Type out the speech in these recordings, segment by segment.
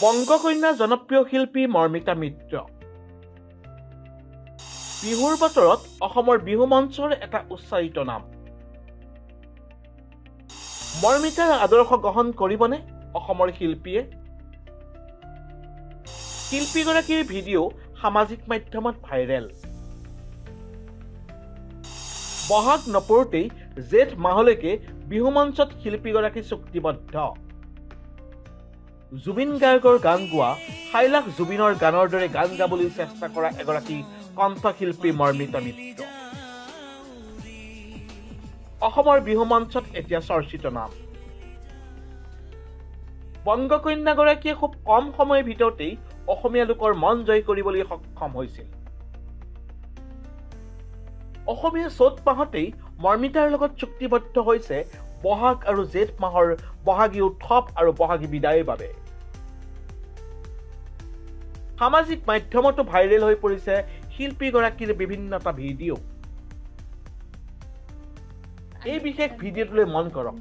বংগকন্যা জনপ্ৰিয় শিল্পী মৰ্মিতা মিত্ৰ। বিহুৰ বতৰত অসমৰ বিহু মঞ্চৰ এটা উচ্চাৰিত নাম। মৰ্মিতাৰ আদৰ্শ গ্ৰহণ কৰিবনে অসমৰ শিল্পীয়ে? শিল্পীগৰাকীৰ ভিডিঅ' সামাজিক মাধ্যমত ভাইৰেল। বহাগ নপৰোতেই জেঠ মাহলৈকে বিহু মঞ্চত শিল্পীগৰাকী চুক্তিবদ্ধ। জুবিন গাৰ্গৰ গান গোৱা ৬ লাখ জুবিনৰ গানৰ দৰে গান গাবলৈ চেষ্টা কৰা এগৰাকী কণ্ঠশিল্পী মৰ্মিতা মিত্ৰ। অসমৰ বিহু মঞ্চত এতিয়া চৰ্চিত নাম। বংগকন্যাগৰাকীয়ে খুব কম সময়ৰ ভিতৰতেই অসমীয়া লোকৰ মন জয় কৰিবলৈ সক্ষম হৈছিল। অসমীয়া চ'ত মাহতেই মৰ্মিতাৰ লগত চুক্তিবদ্ধ হৈছে বহাগ আৰু জেঠ মাহৰ বহাগী উৎসৱ আৰু বহাগী বিদায়ৰ বাবে। সামাজিক মাধ্যমতো ভাইৰেল হৈ পৰিছে শিল্পীগৰাকীৰ বিভিন্নটা ভিডিঅ'। এই বিশেষ ভিডিঅ'টোলৈ মন কৰক।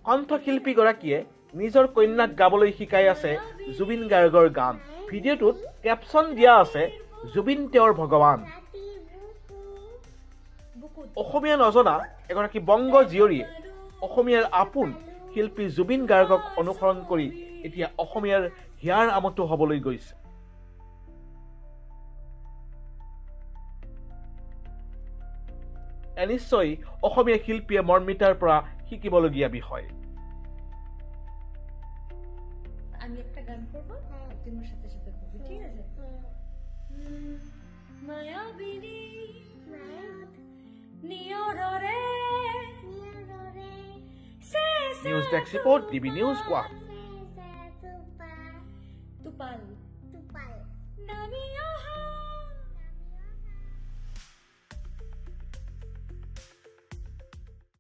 কণ্ঠশিল্পীগৰাকীয়ে নিজৰ কন্যাক গাবলৈ শিকাই আছে জুবিন গাৰ্গৰ গান। ভিডিঅ'টোত কেপশ্যন দিয়া আছে, জুবিন তেওঁৰ ভগৱান। অসমীয়া নজনা এগৰাকী বংগ জীয়ৰীয়ে অসমীয়াৰ আপোন শিল্পী জুবিন গাৰ্গক অনুসৰণ কৰি এতিয়া অসমীয়াৰ হিয়াৰ আমঠু হ'বলৈ গৈছে। নিশ্চয় অসমীয়া শিল্পীয়ে মৰ্মিতাৰ পৰা শিকিবলগীয়া বিষয়। আমি একটা গান কৰব, তুমি সাথে সাথে কৰবে, ঠিক আছে? মায়াবিনী নিয়ৰৰে news desk report, DB news Guwahati. তুপাল নামিয়া